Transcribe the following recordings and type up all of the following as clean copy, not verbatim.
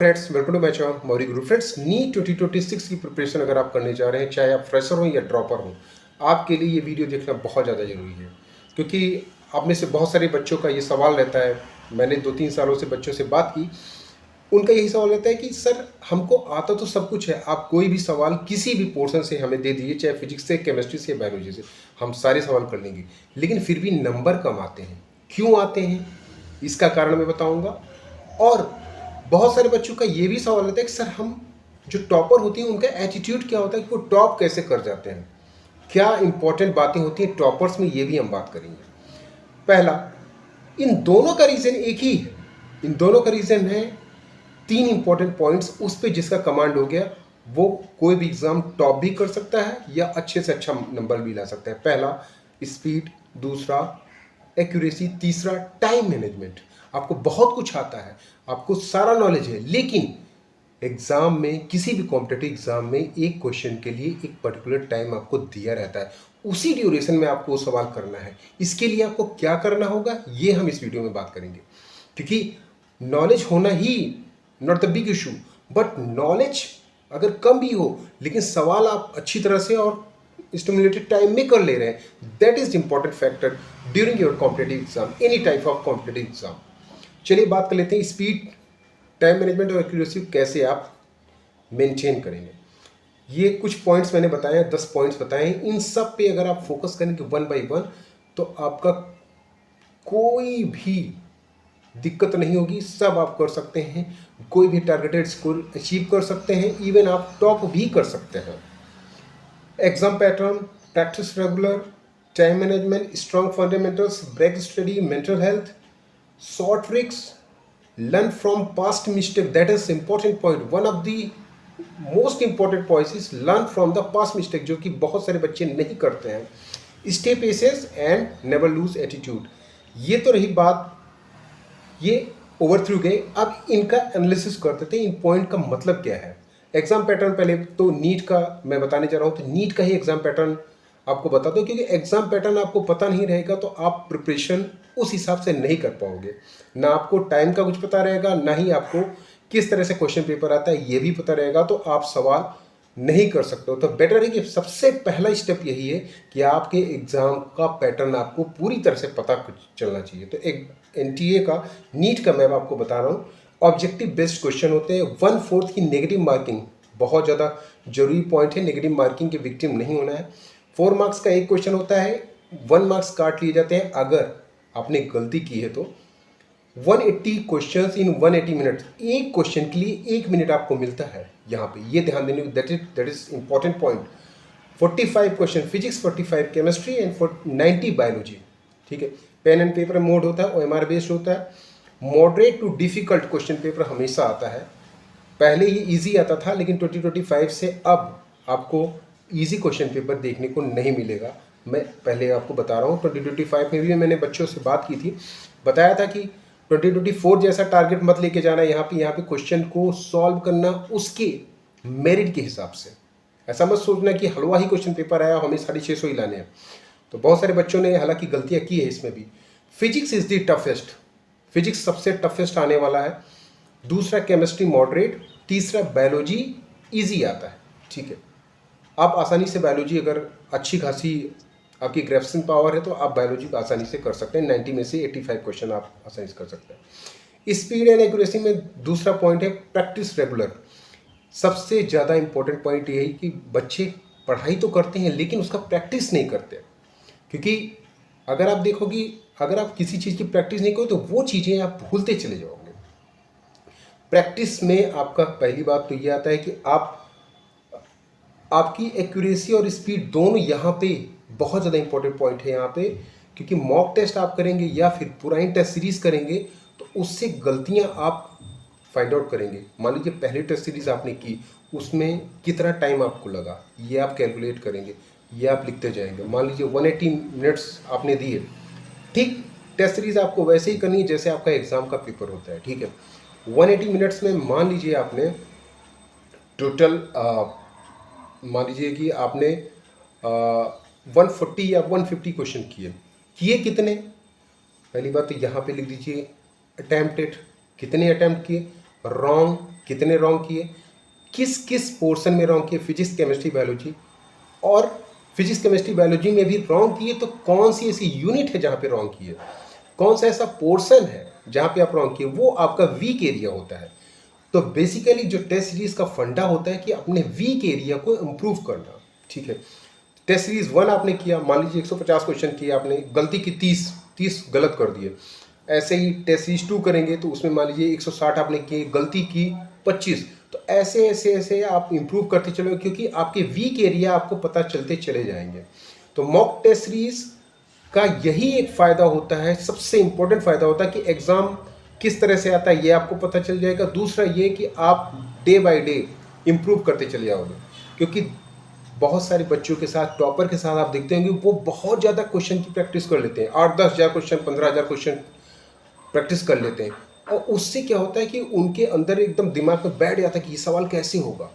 Friends, welcome to my channel Mauri Guru. Friends, NEET 2026 की preparation अगर आप करने जा रहे हैं, चाहे आप फ्रेशर हो या ड्रॉपर हो, आपके लिए ये वीडियो देखना बहुत ज़्यादा ज़रूरी है। क्योंकि आप में से बहुत सारे बच्चों का ये सवाल रहता है। मैंने 2-3 सालों से बच्चों से बात की, उनका यही सवाल रहता है कि सर, हमको आता तो सब कुछ है, आप कोई भी सवाल किसी भी पोर्शन से हमें दे दीजिए, चाहे फिजिक्स से, केमिस्ट्री से, बायोलॉजी से, हम सारे सवाल कर लेंगे, लेकिन फिर भी नंबर कम आते हैं। क्यों आते हैं, इसका कारण मैं बताऊंगा। और बहुत सारे बच्चों का ये भी सवाल रहता है कि सर, हम जो टॉपर होती हैं उनका एटीट्यूड क्या होता है कि वो टॉप कैसे कर जाते हैं, क्या इंपॉर्टेंट बातें होती हैं टॉपर्स में, ये भी हम बात करेंगे। पहला, इन दोनों का रीज़न एक ही है। इन दोनों का रीज़न है 3 इंपॉर्टेंट पॉइंट्स, उस पर जिसका कमांड हो गया वो कोई भी एग्ज़ाम टॉप भी कर सकता है या अच्छे से अच्छा नंबर भी ला सकता है। पहला स्पीड, दूसरा एक्यूरेसी, तीसरा टाइम मैनेजमेंट। आपको बहुत कुछ आता है, आपको सारा नॉलेज है, लेकिन एग्ज़ाम में, किसी भी कॉम्पिटिटिव एग्ज़ाम में एक क्वेश्चन के लिए एक पर्टिकुलर टाइम आपको दिया रहता है, उसी ड्यूरेशन में आपको सवाल करना है। इसके लिए आपको क्या करना होगा, ये हम इस वीडियो में बात करेंगे। क्योंकि नॉलेज होना ही not the big issue, but knowledge अगर कम भी हो लेकिन सवाल आप अच्छी तरह से और स्टिमुलेटेड टाइम में कर ले रहे हैं, that is important factor during your competitive exam, any type of competitive exam. चलिए बात कर लेते हैं स्पीड, टाइम मैनेजमेंट और एक्यूरेसी कैसे आप मेंटेन करेंगे। ये कुछ पॉइंट्स मैंने बताए हैं, 10 पॉइंट्स बताए हैं। इन सब पे अगर आप फोकस करेंगे वन बाय वन, तो आपका कोई भी दिक्कत नहीं होगी, सब आप कर सकते हैं, कोई भी टारगेटेड स्कोर अचीव कर सकते हैं, इवन आप टॉप भी कर सकते हैं। Exam pattern, practice regular, time management, strong fundamentals, break study, mental health, short tricks, learn from past mistake. That is important point. One of the most important points is learn from the past mistake, जो कि बहुत सारे बच्चे नहीं करते हैं। Stay patient and never lose attitude. ये तो रही बात, ये ओवरथ्रू गए। अब इनका एनालिसिस कर देते हैं, इन पॉइंट का मतलब क्या है। एग्जाम पैटर्न, पहले तो नीट का मैं बताने जा रहा हूँ, तो नीट का ही एग्जाम पैटर्न आपको बता दो, क्योंकि एग्जाम पैटर्न आपको पता नहीं रहेगा तो आप प्रिपरेशन उस हिसाब से नहीं कर पाओगे। ना आपको टाइम का कुछ पता रहेगा, ना ही आपको किस तरह से क्वेश्चन पेपर आता है ये भी पता रहेगा, तो आप सवाल नहीं कर सकते हो। तो बेटर है कि सबसे पहला स्टेप यही है कि आपके एग्ज़ाम का पैटर्न आपको पूरी तरह से पता चलना चाहिए। तो एक एनटीए का, नीट का मैं आपको बता रहा हूँ, ऑब्जेक्टिव बेस्ड क्वेश्चन होते हैं। 1/4 की नेगेटिव मार्किंग बहुत ज़्यादा जरूरी पॉइंट है, नेगेटिव मार्किंग के विक्टिम नहीं होना है। 4 मार्क्स का एक क्वेश्चन होता है, 1 मार्क्स काट लिए जाते हैं अगर आपने गलती की है तो। 180 क्वेश्चंस इन 180 मिनट, एक क्वेश्चन के लिए 1 मिनट आपको मिलता है यहाँ पे, ये ध्यान देने, that is important point. 45 question physics, 45 chemistry and 90 biology. ठीक है, पेन एंड पेपर मोड होता है, OMR बेस्ड होता है। Moderate to difficult question paper हमेशा आता है। पहले ये इजी आता था, लेकिन 2025 से अब आपको इजी क्वेश्चन पेपर देखने को नहीं मिलेगा। मैं पहले आपको बता रहा हूँ, 2025 में भी मैंने बच्चों से बात की थी, बताया था कि 2024 जैसा टारगेट मत लेके जाना। यहाँ पे क्वेश्चन को सॉल्व करना उसके मेरिट के हिसाब से। ऐसा मत सोचना कि हलवा ही क्वेश्चन पेपर आया, हमें 650 ही लाने हैं। तो बहुत सारे बच्चों ने हालांकि गलतियाँ की है इसमें भी। Physics is the toughest, physics सबसे टफेस्ट आने वाला है। दूसरा केमिस्ट्री मॉडरेट, तीसरा बायोलॉजी ईजी आता है। ठीक है, आप आसानी से बायोलॉजी, अगर अच्छी खासी आपकी ग्रेफ्सिंग पावर है तो आप बायोलॉजी को आसानी से कर सकते हैं। 90 में से 85 क्वेश्चन आप आसानी से कर सकते हैं। स्पीड एंड एक्यूरेसी में दूसरा पॉइंट है प्रैक्टिस रेगुलर। सबसे ज़्यादा इंपॉर्टेंट पॉइंट ये है कि बच्चे पढ़ाई तो करते हैं लेकिन उसका प्रैक्टिस नहीं करते। क्योंकि अगर आप देखोगे, अगर आप किसी चीज़ की प्रैक्टिस नहीं करो तो वो चीज़ें आप भूलते चले जाओगे। प्रैक्टिस में आपका पहली बात तो ये आता है कि आपकी एक्यूरेसी और स्पीड दोनों यहाँ पे बहुत ज़्यादा इंपॉर्टेंट पॉइंट है यहाँ पे। क्योंकि मॉक टेस्ट आप करेंगे या फिर पुरानी टेस्ट सीरीज़ करेंगे तो उससे गलतियाँ आप फाइंड आउट करेंगे। मान लीजिए पहली टेस्ट सीरीज़ आपने की, उसमें कितना टाइम आपको लगा ये आप कैलकुलेट करेंगे, ये आप लिखते जाएंगे। मान लीजिए 180 मिनट्स आपने दिए, ठीक टेस्ट सीरीज़ आपको वैसे ही करनी है जैसे आपका एग्ज़ाम का पेपर होता है। ठीक है, 180 मिनट्स में मान लीजिए आपने टोटल मान लीजिए कि आपने 140 या 150 क्वेश्चन किए कितने, पहली बात तो यहाँ पे लिख दीजिए अटैम्प्टेड, कितने अटैम्प्ट किए, रॉन्ग कितने रॉन्ग किए, किस किस पोर्शन में रॉन्ग किए, फिजिक्स केमिस्ट्री बायोलॉजी, और फिजिक्स केमिस्ट्री बायोलॉजी में भी रॉन्ग किए तो कौन सी ऐसी यूनिट है जहाँ पे रॉन्ग किए, कौन सा ऐसा पोर्शन है जहाँ पे आप रॉन्ग किए, वो आपका वीक एरिया होता है। तो बेसिकली जो टेस्ट सीरीज का फंडा होता है कि अपने वीक एरिया को इम्प्रूव करना। ठीक है, टेस्ट सीरीज 1 आपने किया, मान लीजिए 150 क्वेश्चन किए आपने, गलती की 30 गलत कर दिए। ऐसे ही टेस्ट सीरीज 2 करेंगे तो उसमें मान लीजिए 160 आपने किए, गलती की 25। तो ऐसे ऐसे ऐसे आप इम्प्रूव करते चलोगे, क्योंकि आपके वीक एरिया आपको पता चलते चले जाएंगे। तो मॉक टेस्ट सीरीज का यही एक फ़ायदा होता है, सबसे इम्पोर्टेंट फ़ायदा होता है कि एग्ज़ाम किस तरह से आता है ये आपको पता चल जाएगा। दूसरा ये कि आप डे बाय डे इम्प्रूव करते चले जाओगे, क्योंकि बहुत सारे बच्चों के साथ, टॉपर के साथ आप देखते होंगे वो बहुत ज़्यादा क्वेश्चन की प्रैक्टिस कर लेते हैं, 8-10 हज़ार क्वेश्चन, 15,000 क्वेश्चन प्रैक्टिस कर लेते हैं। और उससे क्या होता है कि उनके अंदर एकदम दिमाग में बैठ जाता है कि ये सवाल कैसे होगा।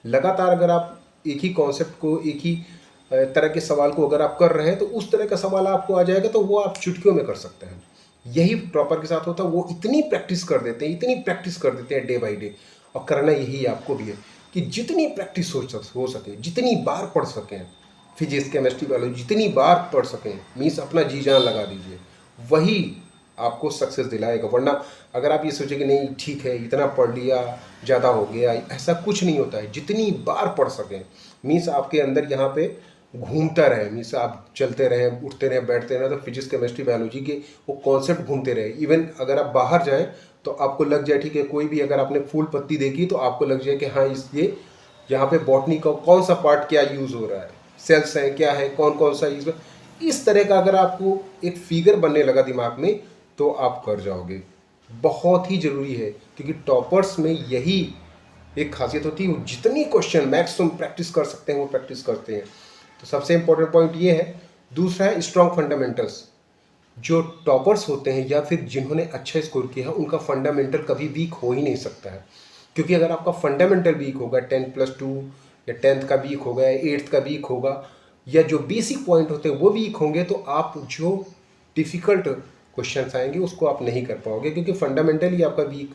लगातार अगर आप एक ही कॉन्सेप्ट को, एक ही तरह के सवाल को अगर आप कर रहे हैं तो उस तरह का सवाल आपको आ जाएगा, तो वो आप चुटकियों में कर सकते हैं। यही टॉपर के साथ होता है, वो इतनी प्रैक्टिस कर देते हैं, इतनी प्रैक्टिस कर देते हैं डे बाई डे। और करना यही आपको भी है कि जितनी प्रैक्टिस हो सके, जितनी बार पढ़ सकें, फिजिक्स केमिस्ट्री बायोलॉजी जितनी बार पढ़ सकें, मीन्स अपना जी जान लगा दीजिए, वही आपको सक्सेस दिलाएगा। वरना अगर आप ये सोचें कि नहीं ठीक है इतना पढ़ लिया ज़्यादा हो गया, ऐसा कुछ नहीं होता है। जितनी बार पढ़ सकें, मीन्स आपके अंदर यहाँ पे घूमता रहे, मीन्स आप चलते रहें, उठते रहें, बैठते रहें, तो फिजिक्स केमिस्ट्री बायोलॉजी के वो कॉन्सेप्ट घूमते रहे। इवन अगर आप बाहर जाएं तो आपको लग जाए, ठीक है, कोई भी अगर आपने फूल पत्ती देखी तो आपको लग जाए कि हाँ ये यहाँ पे बॉटनी का कौन सा पार्ट क्या यूज़ हो रहा है, सेल्स हैं क्या है, कौन कौन सा यूज़। इस तरह का अगर आपको एक फिगर बनने लगा दिमाग में तो आप कर जाओगे। बहुत ही ज़रूरी है, क्योंकि टॉपर्स में यही एक खासियत होती है, जितनी क्वेश्चन मैक्सिमम प्रैक्टिस कर सकते हैं वो प्रैक्टिस करते हैं। तो सबसे इंपॉर्टेंट पॉइंट ये है। दूसरा है स्ट्रॉन्ग फंडामेंटल्स। जो टॉपर्स होते हैं या फिर जिन्होंने अच्छा स्कोर किया है, उनका फंडामेंटल कभी वीक हो ही नहीं सकता है। क्योंकि अगर आपका फंडामेंटल वीक होगा, 10+2 या 10th का वीक होगा या 8th का वीक होगा, या जो बेसिक पॉइंट होते हैं वो वीक होंगे, तो आप जो डिफ़िकल्ट क्वेश्चंस आएंगे उसको आप नहीं कर पाओगे, क्योंकि फंडामेंटली आपका वीक,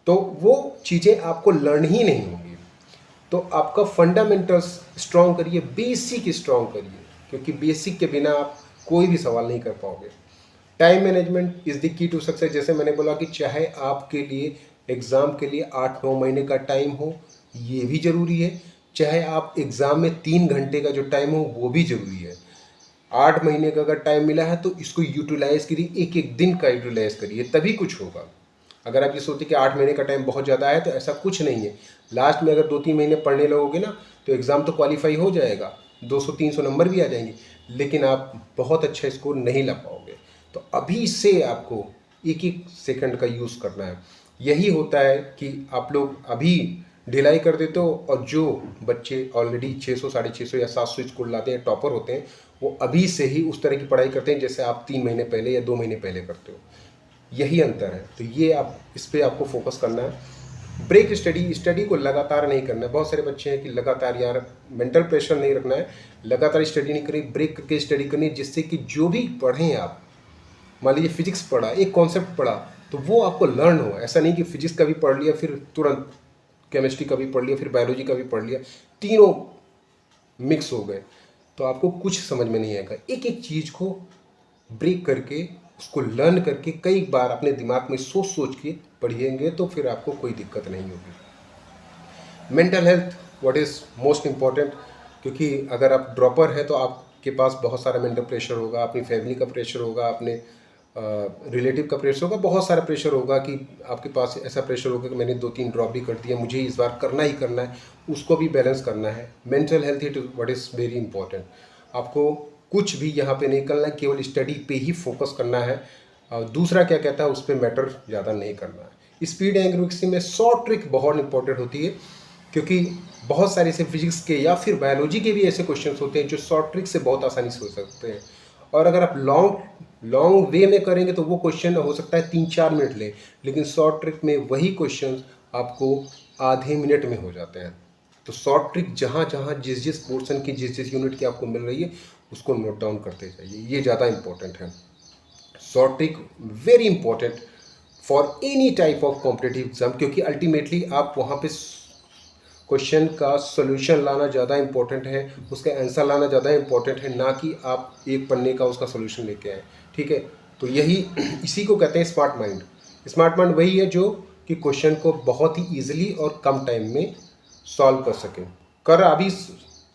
तो वो चीज़ें आपको लर्न ही नहीं होंगी। तो आपका फंडामेंटल्स स्ट्रॉन्ग करिए, बेसिक स्ट्रॉन्ग करिए, क्योंकि बेसिक के बिना आप कोई भी सवाल नहीं कर पाओगे। Time management is the key to success. जैसे मैंने बोला कि चाहे आपके लिए एग्ज़ाम के लिए 8-9 महीने का टाइम हो, ये भी ज़रूरी है। चाहे आप एग्ज़ाम में 3 घंटे का जो टाइम हो, वो भी ज़रूरी है। 8 महीने का अगर टाइम मिला है तो इसको यूटिलाइज़ करिए, एक एक दिन का यूटिलाइज़ करिए, तभी कुछ होगा। अगर आप ये सोचते कि 8 महीने का टाइम बहुत ज़्यादा है, तो ऐसा कुछ नहीं है। लास्ट में अगर 2-3 महीने पढ़ने लगोगे ना, तो एग्ज़ाम तो क्वालिफाई हो जाएगा, 200-300 नंबर भी आ जाएंगे, लेकिन आप बहुत अच्छा स्कोर नहीं ला पाओगे। तो अभी से आपको एक एक सेकंड का यूज़ करना है। यही होता है कि आप लोग अभी ढिलाई कर देते हो, और जो बच्चे ऑलरेडी 600, 650 या 700 स्कोर लाते हैं, टॉपर होते हैं, वो अभी से ही उस तरह की पढ़ाई करते हैं जैसे आप 3 महीने पहले या 2 महीने पहले करते हो। यही अंतर है। तो ये आप इस पे आपको फोकस करना है। ब्रेक स्टडी को लगातार नहीं करना है। बहुत सारे बच्चे हैं कि लगातार, यार मेंटल प्रेशर नहीं रखना है, लगातार स्टडी नहीं करें, ब्रेक करके स्टडी करनी है, जिससे कि जो भी पढ़ें आप, मान लीजिए फिजिक्स पढ़ा, एक कॉन्सेप्ट पढ़ा, तो वो आपको लर्न हो। ऐसा नहीं कि फिजिक्स का भी पढ़ लिया फिर तुरंत केमिस्ट्री का भी पढ़ लिया फिर बायोलॉजी का भी पढ़ लिया, तीनों मिक्स हो गए तो आपको कुछ समझ में नहीं आएगा। एक एक चीज़ को ब्रेक करके, उसको लर्न करके कई बार अपने दिमाग में सोच सोच के पढ़िएंगे तो फिर आपको कोई दिक्कत नहीं होगी। Mental health what is most important, क्योंकि अगर आप ड्रॉपर हैं तो आपके पास बहुत सारा मेंटल प्रेशर होगा, अपनी फैमिली का प्रेशर होगा, अपने रिलेटिव का प्रेशर होगा, बहुत सारा प्रेशर होगा कि आपके पास ऐसा प्रेशर होगा कि मैंने 2-3 ड्रॉप भी कर दिया, मुझे इस बार करना ही करना है, उसको भी बैलेंस करना है। Mental health it what is very important. आपको कुछ भी यहाँ पे नहीं करना है, केवल स्टडी पे ही फोकस करना है। दूसरा क्या कहता है उस पर मैटर ज़्यादा नहीं करना है। स्पीड एंड एक्यूरेसी में शॉर्ट ट्रिक बहुत इंपॉर्टेंट होती है, क्योंकि बहुत सारे ऐसे फिजिक्स के या फिर बायोलॉजी के भी ऐसे क्वेश्चंस होते हैं जो शॉर्ट ट्रिक से बहुत आसानी से हो सकते हैं। और अगर आप लॉन्ग वे में करेंगे तो वो क्वेश्चन हो सकता है 3-4 मिनट ले, लेकिन शॉर्ट ट्रिक में वही क्वेश्चन आपको आधे मिनट में हो जाते हैं। तो शॉर्ट ट्रिक जहाँ जहाँ जिस जिस पोर्शन की जिस जिस यूनिट की आपको मिल रही है उसको नोट डाउन करते जाइए, ये ज़्यादा इंपॉर्टेंट है। Short trick very important for any type of competitive exam, क्योंकि अल्टीमेटली आप वहाँ पे क्वेश्चन का सोल्यूशन लाना ज़्यादा इंपॉर्टेंट है, उसका आंसर लाना ज़्यादा इंपॉर्टेंट है, ना कि आप एक पन्ने का उसका सोल्यूशन लेके आए। ठीक है, तो यही इसी को कहते हैं स्मार्ट माइंड। स्मार्ट माइंड वही है जो कि क्वेश्चन को बहुत ही ईजिली और कम टाइम में सॉल्व कर सके। अभी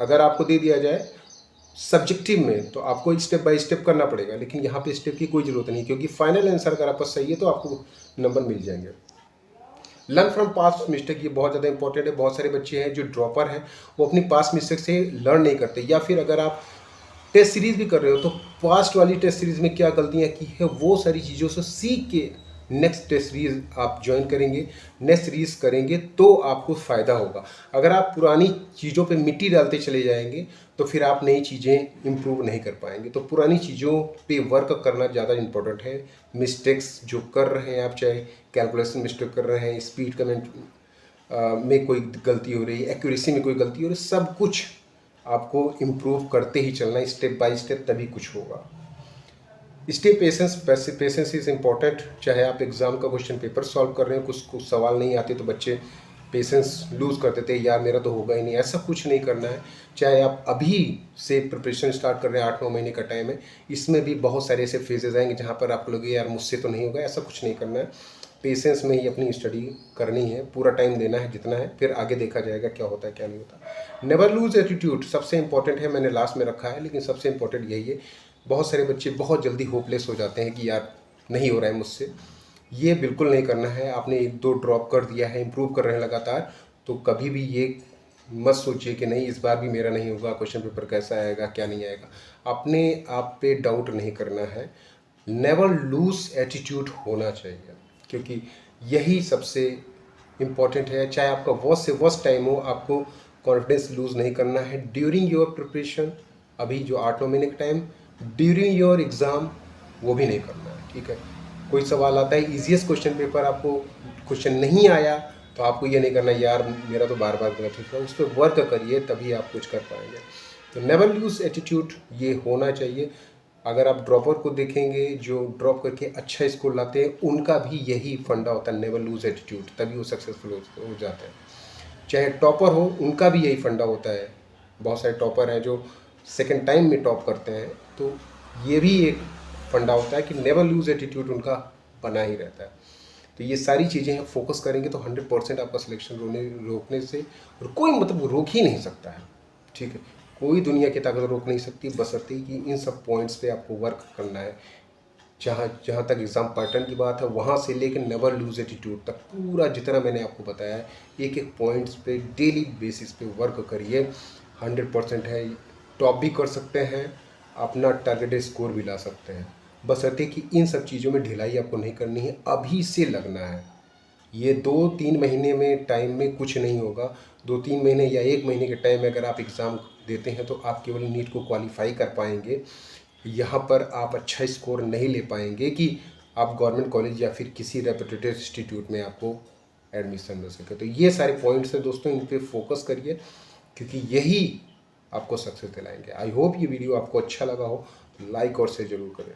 अगर आपको दे दिया जाए सब्जेक्टिव में तो आपको स्टेप बाय स्टेप करना पड़ेगा, लेकिन यहाँ पे स्टेप की कोई ज़रूरत नहीं, क्योंकि फाइनल आंसर अगर आपका सही है तो आपको नंबर मिल जाएंगे। लर्न फ्रॉम पास्ट मिस्टेक, ये बहुत ज़्यादा इंपॉर्टेंट है। बहुत सारे बच्चे हैं जो ड्रॉपर हैं, वो अपनी पास्ट मिस्टेक से लर्न नहीं करते, या फिर अगर आप टेस्ट सीरीज़ भी कर रहे हो तो पास्ट वाली टेस्ट सीरीज़ में क्या गलतियाँ की है वो सारी चीज़ों से सीख के नेक्स्ट टेस्ट सीरीज़ आप ज्वाइन करेंगे, नेक्स्ट सीरीज़ करेंगे तो आपको फ़ायदा होगा। अगर आप पुरानी चीज़ों पे मिट्टी डालते चले जाएंगे तो फिर आप नई चीज़ें इम्प्रूव नहीं कर पाएंगे। तो पुरानी चीज़ों पे वर्क करना ज़्यादा इंपॉर्टेंट है। मिस्टेक्स जो कर रहे हैं आप, चाहे कैलकुलेशन मिस्टेक कर रहे हैं, स्पीड कमेंट में कोई गलती हो रही है, एक्यूरेसी में कोई गलती हो रही है, सब कुछ आपको इम्प्रूव करते ही चलना, स्टेप बाय स्टेप, तभी कुछ होगा। Stay patience is important. चाहे आप एग्ज़ाम का क्वेश्चन पेपर सॉल्व कर रहे हैं, कुछ सवाल नहीं आते तो बच्चे पेशेंस लूज़ कर देते हैं, यार मेरा तो होगा ही नहीं, ऐसा कुछ नहीं करना है। चाहे आप अभी से प्रिपरेशन स्टार्ट कर रहे हैं, 8-9 महीने का टाइम है, इसमें भी बहुत सारे ऐसे फेजेज आएंगे जहाँ पर आप लोग यार मुझसे तो नहीं होगा, ऐसा कुछ नहीं करना है। पेशेंस में ही अपनी स्टडी करनी है, पूरा टाइम देना है जितना है, फिर आगे देखा जाएगा क्या होता है क्या नहीं होता। नेवर लूज एटीट्यूड सबसे इंपॉर्टेंट है, मैंने लास्ट में रखा है, लेकिन सबसे इंपॉर्टेंट यही है। बहुत सारे बच्चे बहुत जल्दी होपलेस हो जाते हैं कि यार नहीं हो रहा है मुझसे, ये बिल्कुल नहीं करना है। आपने 1-2 ड्रॉप कर दिया है, इम्प्रूव कर रहे हैं लगातार, तो कभी भी ये मत सोचिए कि नहीं इस बार भी मेरा नहीं होगा, क्वेश्चन पेपर कैसा आएगा क्या नहीं आएगा। अपने आप पे डाउट नहीं करना है, नेवर लूज एटीट्यूड होना चाहिए, क्योंकि यही सबसे इम्पॉर्टेंट है। चाहे आपका वर्स्ट से वर्स्ट टाइम हो, आपको कॉन्फिडेंस लूज़ नहीं करना है ड्यूरिंग योर प्रिपरेशन। अभी जो 8-9 महीने का टाइम, ड्यूरिंग योर एग्ज़ाम वो भी नहीं करना है। ठीक है, कोई सवाल आता है ईजीएस्ट क्वेश्चन पेपर, आपको क्वेश्चन नहीं आया तो आपको ये नहीं करना यार मेरा तो बार बार गलत होता है, उस पर वर्क करिए तभी आप कुछ कर पाएंगे। तो नेवर लूज एटीट्यूड ये होना चाहिए। अगर आप ड्रॉपर को देखेंगे जो ड्रॉप करके अच्छा स्कोर लाते हैं, उनका भी यही फंडा होता है, नेवर लूज एटीट्यूड, तभी वो सक्सेसफुल हो जाते हैं। चाहे टॉपर हो, उनका भी यही फंडा होता है। बहुत सारे टॉपर हैं जो सेकंड टाइम में टॉप करते हैं, तो ये भी एक फंडा होता है कि नेवर लूज एटीट्यूड उनका बना ही रहता है। तो ये सारी चीज़ें हैं, फोकस करेंगे तो 100% आपका सिलेक्शन रोकने से और कोई मतलब रोक ही नहीं सकता है। ठीक है, कोई दुनिया की ताकत रोक नहीं सकती, बशर्ते कि इन सब पॉइंट्स पे आपको वर्क करना है। जहाँ तक एग्ज़ाम पैटर्न की बात है, वहाँ से लेकर नेवर लूज एटीट्यूड तक पूरा जितना मैंने आपको बताया है, एक एक पॉइंट्स पे डेली बेसिस पे वर्क करिए। 100% है, टॉप भी कर सकते हैं, अपना टारगेटेड स्कोर भी ला सकते हैं, बशर्ते कि इन सब चीज़ों में ढिलाई आपको नहीं करनी है, अभी से लगना है। ये 2-3 महीने में टाइम में कुछ नहीं होगा। 2-3 महीने या 1 महीने के टाइम में अगर आप एग्ज़ाम देते हैं तो आप केवल नीट को क्वालिफाई कर पाएंगे। यहाँ पर आप अच्छा स्कोर नहीं ले पाएंगे कि आप गवर्नमेंट कॉलेज या फिर किसी रेपुटेड इंस्टीट्यूट में आपको एडमिशन मिल सके। तो ये सारे पॉइंट्स हैं दोस्तों, इन पे फोकस करिए, क्योंकि यही आपको सक्सेस दिलाएंगे। आई होप ये वीडियो आपको अच्छा लगा हो, लाइक और शेयर जरूर करें।